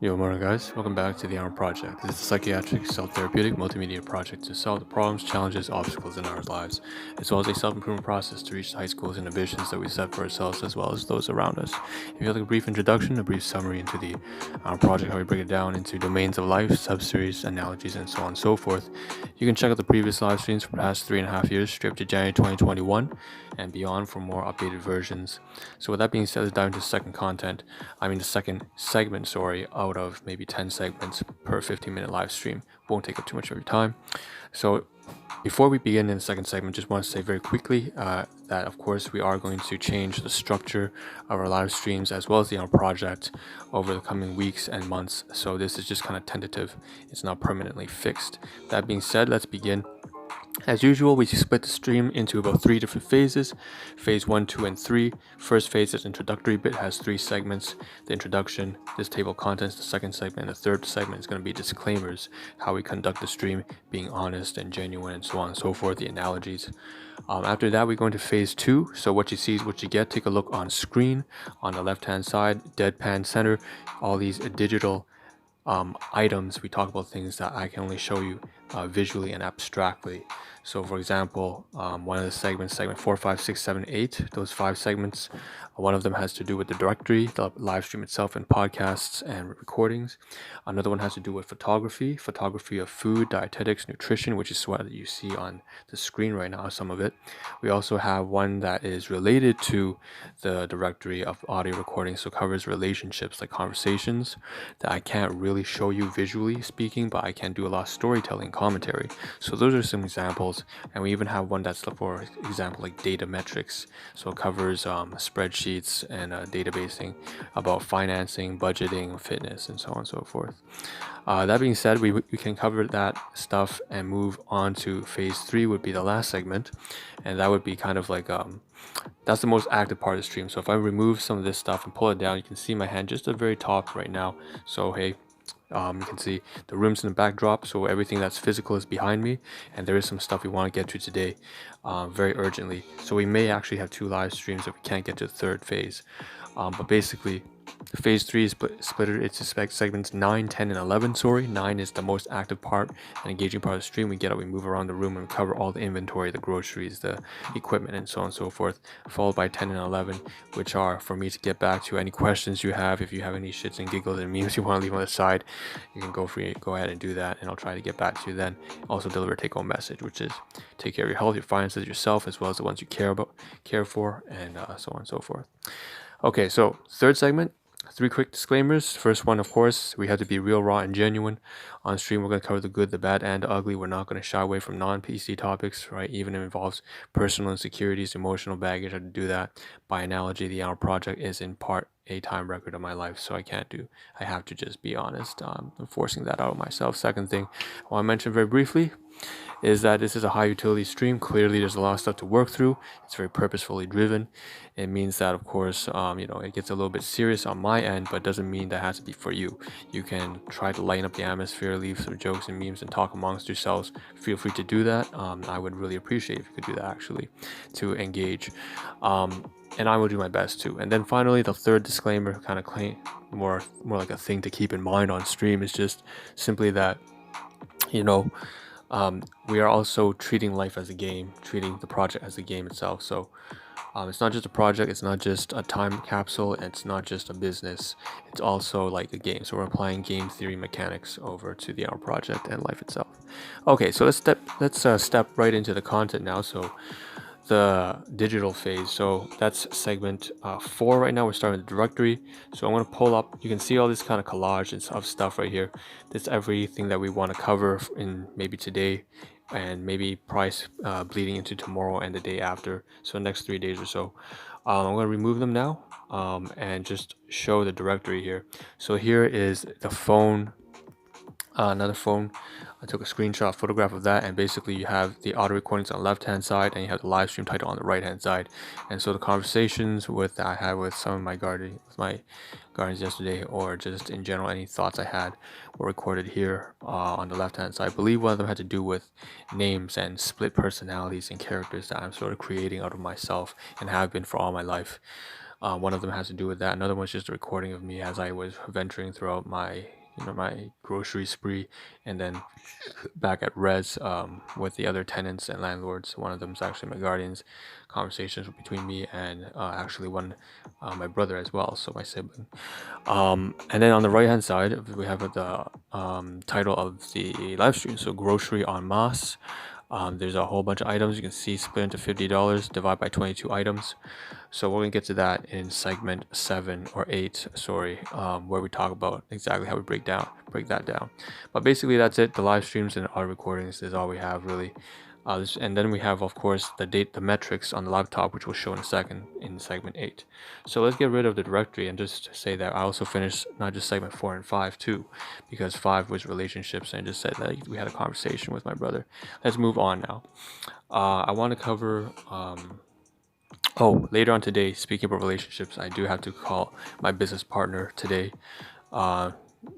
Yo, morning guys. Welcome back to the Ahn Rho Project. This is a psychiatric, self-therapeutic, multimedia project to solve the problems, challenges, obstacles in our lives, as well as a self-improvement process to reach the high goals and ambitions that we set for ourselves as well as those around us. If you have like a brief introduction, a brief summary into the Ahn Rho Project, how we break it down into domains of life, sub-series, analogies, and so on and so forth, you can check out the previous live streams for the past 3.5 years, straight up to January 2021 and beyond for more updated versions. So with that being said, let's dive into the second segment, out of maybe 10 segments per 15-minute live stream. Won't take up too much of your time. So before we begin in the second segment, just want to say very quickly that of course we are going to change the structure of our live streams as well as the project over the coming weeks and months. So this is just kind of tentative. It's not permanently fixed. That being said, let's begin. As usual, we split the stream into about 3 different phases. Phase 1, 2, and 3. First phase is introductory bit, has 3 segments. The introduction, this table of contents, the second segment, and the third segment is going to be disclaimers, how we conduct the stream, being honest and genuine, and so on and so forth, the analogies. After that, we go into phase 2. So what you see is what you get. Take a look on screen. On the left-hand side, deadpan center, all these digital items. We talk about things that I can only show you visually and abstractly. So for example, one of the segments, segment 4, 5, 6, 7, 8, those 5 segments, one of them has to do with the directory, the live stream itself, and podcasts and recordings. Another one has to do with photography of food, dietetics, nutrition, which is what you see on the screen right now, some of it. We also have one that is related to the directory of audio recordings, so covers relationships like conversations that I can't really show you visually speaking, but I can do a lot of storytelling commentary. So those are some examples, and we even have one that's, for example, like data metrics. So it covers spreadsheets and databasing about financing, budgeting, fitness, and so on and so forth. That being said, we can cover that stuff and move on to phase 3 would be the last segment, and that would be kind of like that's the most active part of the stream. So if I remove some of this stuff and pull it down, you can see my hand just at the very top right now. So hey, you can see the room's in the backdrop, so everything that's physical is behind me, and there is some stuff we want to get to today very urgently. So we may actually have 2 live streams if we can't get to the third phase. But basically, phase 3 is split into segments 9, 10, and 11. 9 is the most active part and engaging part of the stream. We move around the room and cover all the inventory, the groceries, the equipment, and so on and so forth, followed by 10 and 11, which are for me to get back to any questions you have. If you have any shits and giggles and memes you want to leave on the side, you can go ahead and do that, and I'll try to get back to you then. Also deliver a take-home message, which is take care of your health, your finances, yourself, as well as the ones you care for, and so on and so forth. Okay, so third segment, 3 quick disclaimers. First one, of course, we have to be real, raw, and genuine. On stream, we're going to cover the good, the bad, and the ugly. We're not going to shy away from non-PC topics, right? Even if it involves personal insecurities, emotional baggage, I have to do that. By analogy, the Ahn Rho Project is in part a time record of my life, so I have to just be honest. I'm forcing that out of myself. Second thing I want to mention very briefly is that this is a high utility stream. Clearly there's a lot of stuff to work through. It's very purposefully driven. It means that, of course, it gets a little bit serious on my end, but doesn't mean that has to be for you. You can try to lighten up the atmosphere, leave some jokes and memes, and talk amongst yourselves. Feel free to do that. I would really appreciate if you could do that, actually, to engage. And I will do my best too. And then finally, the third disclaimer, kind of more like a thing to keep in mind on stream, is just simply that, we are also treating life as a game, treating the project as a game itself. So it's not just a project, it's not just a time capsule, it's not just a business, it's also like a game. So we're applying game theory mechanics over to the Ahn Rho Project and life itself. Okay, so let's step right into the content now. So the digital phase, so that's segment 4 right now. We're starting with the directory, so I'm going to pull up. You can see all this kind of collage of stuff right here. That's everything that we want to cover in maybe today and maybe price bleeding into tomorrow and the day after, so next 3 days or so. I'm going to remove them now and just show the directory here. So here is the phone, another phone. I took a screenshot photograph of that, and basically you have the audio recordings on the left hand side and you have the live stream title on the right hand side. And so the conversations I had with some of my guardians yesterday, or just in general any thoughts I had, were recorded here on the left hand side. I believe one of them had to do with names and split personalities and characters that I'm sort of creating out of myself and have been for all my life. One of them has to do with that. Another one's just a recording of me as I was venturing throughout my my grocery spree, and then back at res with the other tenants and landlords. One of them is actually my guardians. Conversations between me and actually one my brother as well, so my sibling. And then on the right hand side we have the title of the live stream. So Groscery en masse. There's a whole bunch of items you can see split into $50, divide by 22 items. So we're gonna get to that in segment 7 or 8, sorry, where we talk about exactly how we break that down. But basically that's it. The live streams and our recordings is all we have really. And then we have, of course, the metrics on the laptop, which we'll show in a second in segment 8. So let's get rid of the directory and just say that I also finished not just segment 4 and 5 too, because 5 was relationships, and I just said that we had a conversation with my brother. Let's move on now. I want to cover later on today, speaking about relationships, I do have to call my business partner today.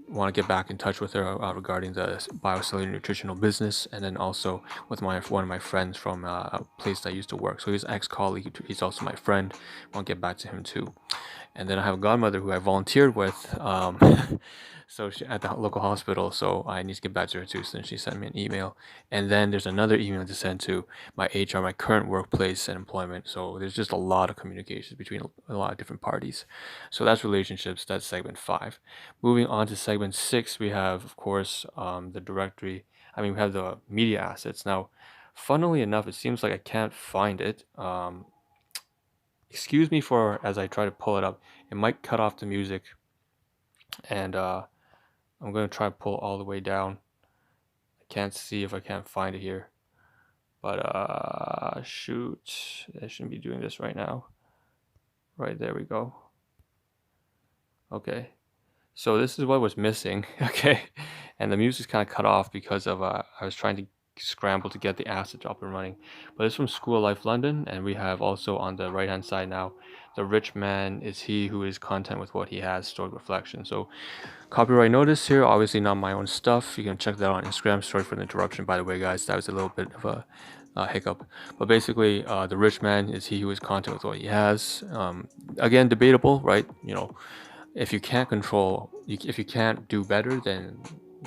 Want to get back in touch with her regarding the biocellular nutritional business, and then also with one of my friends from a place that I used to work. So he's an ex-colleague. He's also my friend. Want to get back to him too. And then I have a godmother who I volunteered with. So she at the local hospital, so I need to get back to her too. So then she sent me an email, and then there's another email to send to my HR, my current workplace and employment. So there's just a lot of communications between a lot of different parties. So that's relationships. That's segment 5. Moving on to segment 6, we have, of course, the directory. We have the media assets. Now, funnily enough, it seems like I can't find it. Excuse me for as I try to pull it up. It might cut off the music, and I'm going to try to pull all the way down. I can't see if I can't find it here. But shoot, I shouldn't be doing this right now. Right, there we go. Okay, so this is what was missing. Okay, and the music's kind of cut off because of I was trying to scramble to get the assets up and running. But it's from School of Life London, and we have also on the right hand side now, the rich man is he who is content with what he has, stored reflection. So copyright notice here, obviously not my own stuff. You can check that out on Instagram. Sorry for the interruption, by the way, guys. That was a little bit of a hiccup. But basically, the rich man is he who is content with what he has. Again, debatable, right? If you can't control, if you can't do better, then,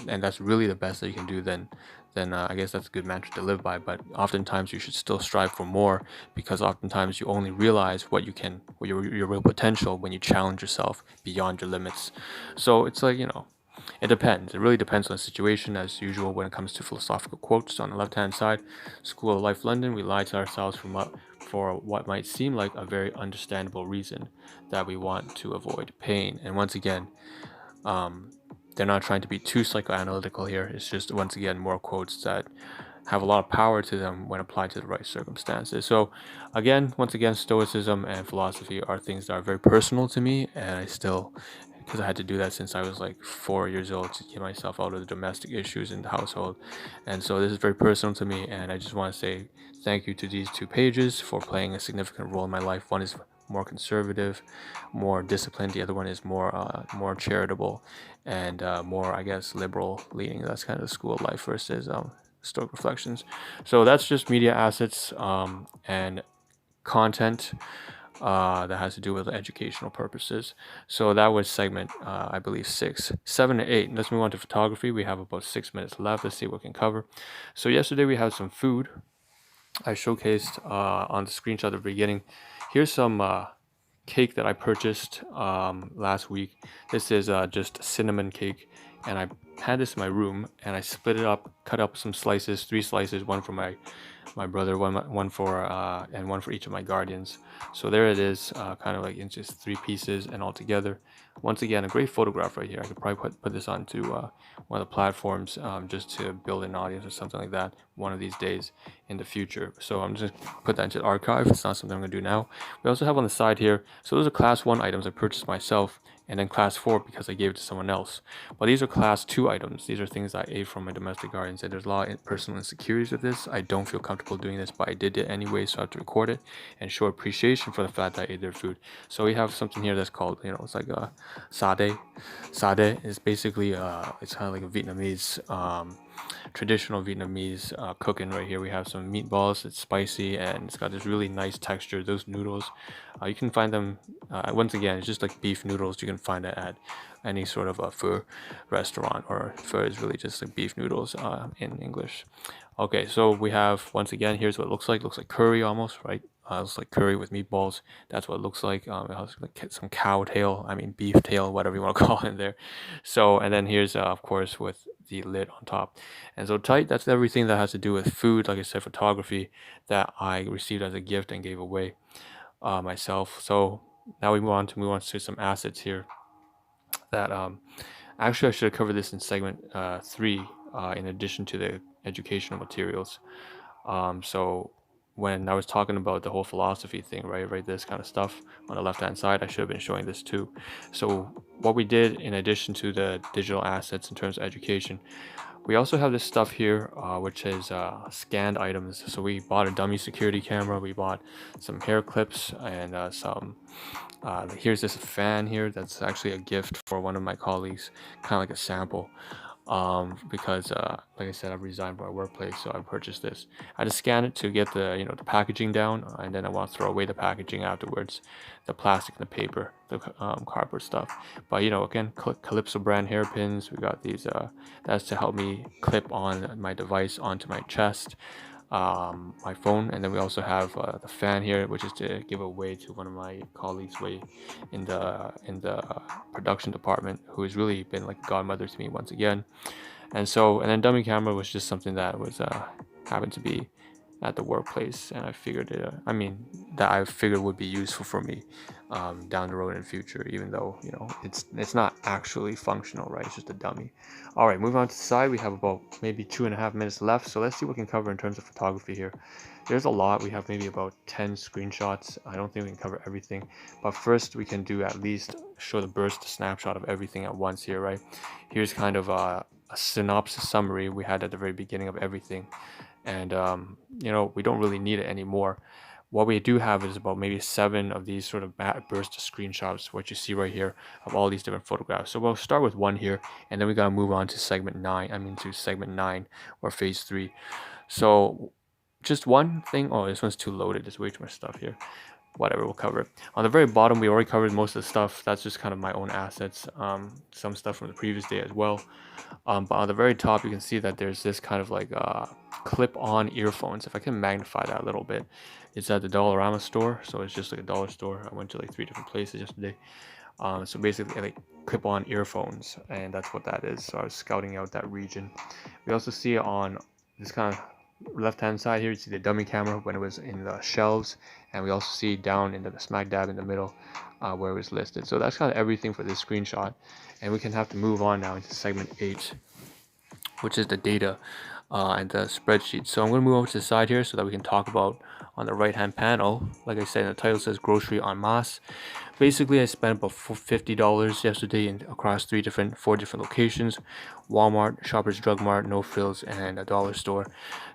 and that's really the best that you can do, then I guess that's a good mantra to live by. But oftentimes you should still strive for more, because oftentimes you only realize what you can, what your real potential, when you challenge yourself beyond your limits. So it's like, it depends. It really depends on the situation, as usual, when it comes to philosophical quotes. On the left-hand side, School of Life London, we lie to ourselves for what might seem like a very understandable reason, that we want to avoid pain. And once again, they're not trying to be too psychoanalytical here. It's just, once again, more quotes that have a lot of power to them when applied to the right circumstances. So again, once again, Stoicism and philosophy are things that are very personal to me, and I still, because I had to do that since I was like 4 years old, to get myself out of the domestic issues in the household. And so this is very personal to me, and I just want to say thank you to these 2 pages for playing a significant role in my life. One is more conservative, more disciplined. The other one is more charitable, and more, I guess, liberal leaning. That's kind of the School of Life versus Stoic Reflections. So that's just media assets and content that has to do with educational purposes. So that was segment, I believe, 6. 7 and 8. Let's move on to photography. We have about 6 minutes left. Let's see what we can cover. So yesterday we had some food. I showcased on the screenshot at the beginning. Here's some cake that I purchased last week. This is just cinnamon cake, and I had this in my room, and I split it up, cut up some slices, 3 slices, one for my brother, one for and one for each of my guardians. So there it is, kind of like in just 3 pieces and all together. Once again, a great photograph right here. I could probably put this onto one of the platforms just to build an audience or something like that one of these days in the future. So I'm just gonna put that into the archive. It's not something I'm gonna do now. We also have on the side here, so those are class 1 items I purchased myself, and then class 4 because I gave it to someone else. But these are class 2 items. These are things I ate from my domestic guardians, and there's a lot of personal insecurities with this. I don't feel comfortable doing this, but I did it anyway, so I have to record it and show appreciation for the fact that I ate their food. So we have something here that's called, it's like a sade. Sade is basically it's kind of like a Vietnamese traditional Vietnamese cooking right here. We have some meatballs. It's spicy and it's got this really nice texture. Those noodles, you can find them. Once again, it's just like beef noodles. You can find it at any sort of a pho restaurant, or pho is really just like beef noodles in English. Okay, so we have, once again, here's what it looks like. It looks like curry almost, right? It's like curry with meatballs. That's what it looks like. It has like some cow tail, I mean beef tail, whatever you want to call it in there. So, and then here's of course with the lid on top. And so tight, that's everything that has to do with food, like I said, photography, that I received as a gift and gave away myself. So now we move on to some assets here that actually I should have covered this in segment 3 in addition to the educational materials. So when I was talking about the whole philosophy thing, right, this kind of stuff on the left hand side, I should have been showing this too. So what we did in addition to the digital assets in terms of education, we also have this stuff here, which is scanned items. So we bought a dummy security camera, we bought some hair clips, and here's this fan here that's actually a gift for one of my colleagues, kind of like a sample. Because like I said, I've resigned from my workplace, so I purchased this. I just scan it to get the the packaging down, and then I want to throw away the packaging afterwards, the plastic and the paper, the cardboard stuff. But again, Calypso brand hairpins. We got these. That's to help me clip on my device onto my chest, my phone. And then we also have the fan here, which is to give away to one of my colleagues way in the production department, who has really been like a godmother to me once again. And then dummy camera was just something that was happened to be at the workplace, and I figured that I figured would be useful for me down the road in the future, even though it's not actually functional, right? It's just a dummy. All right, moving on to the side, we have about maybe 2.5 minutes left, so let's see what we can cover in terms of photography here. There's a lot. We have maybe about 10 screenshots. I don't think we can cover everything, but first we can do at least show the burst snapshot of everything at once here, right? Here's kind of a synopsis summary we had at the very beginning of everything, and we don't really need it anymore. What we do have is about maybe 7 of these sort of burst screenshots, what you see right here, of all these different photographs. So we'll start with one here, and then we gotta move on to segment 9 or phase 3. So just one thing. Oh, this one's too loaded. There's way too much stuff here. Whatever, we'll cover it. On the very bottom, we already covered most of the stuff. That's just kind of my own assets, some stuff from the previous day as well. But on the very top, you can see that there's this kind of like clip-on earphones. If I can magnify that a little bit, it's at the Dollarama store, so it's just like a dollar store. I went to like 3 different places yesterday. So basically like clip-on earphones, and that's what that is. So I was scouting out that region. We also see on this kind of left hand side here, you see the dummy camera when it was in the shelves, and we also see down in the smack dab in the middle where it was listed. So that's kind of everything for this screenshot, and we can have to move on now into segment 8, which is the data and the spreadsheet. So I'm going to move over to the side here so that we can talk about on the right hand panel. Like I said, the title says Groscery en masse. Basically, I spent about $50 yesterday across 4 different locations: Walmart, Shoppers Drug Mart, No Frills, and a dollar store.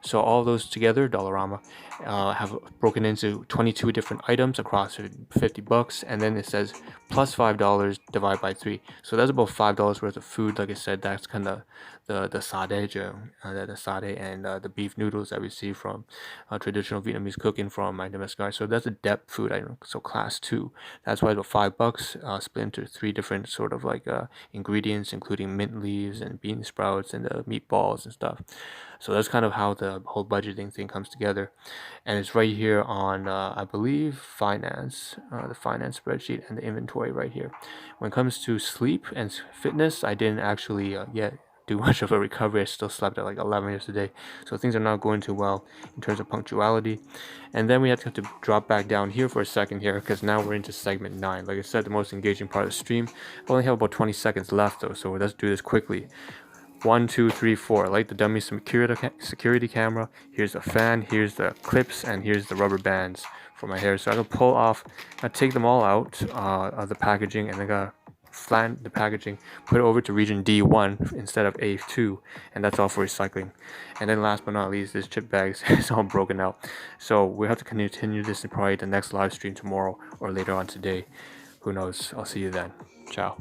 So all those together, Dollarama, have broken into 22 different items across $50, and then it says plus $5 divided by 3. So that's about $5 worth of food. Like I said, that's kind of the sade, and the beef noodles that we see from traditional Vietnamese cooking from my domestic garden. So that's a depth food item. So class 2. That's why about $5 split into 3 different sort of like ingredients, including mint leaves and bean sprouts and the meatballs and stuff. So that's kind of how the whole budgeting thing comes together, and it's right here on I believe finance, the finance spreadsheet, and the inventory right here. When it comes to sleep and fitness, I didn't actually yet do much of a recovery. I still slept at like 11 yesterday, so things are not going too well in terms of punctuality. And then we have to drop back down here for a second here, because now we're into segment 9. Like I said, the most engaging part of the stream. I only have about 20 seconds left though, so let's do this quickly. 1, 2, 3, 4. I like the dummy security camera. Here's the fan, here's the clips, and here's the rubber bands for my hair. So I'm gonna pull off, I take them all out of the packaging, and I gotta flatten the packaging, put it over to region D1 instead of A2, and that's all for recycling. And then last but not least, this chip bag is all broken out. So we have to continue this in probably the next live stream tomorrow or later on today. Who knows? I'll see you then. Ciao.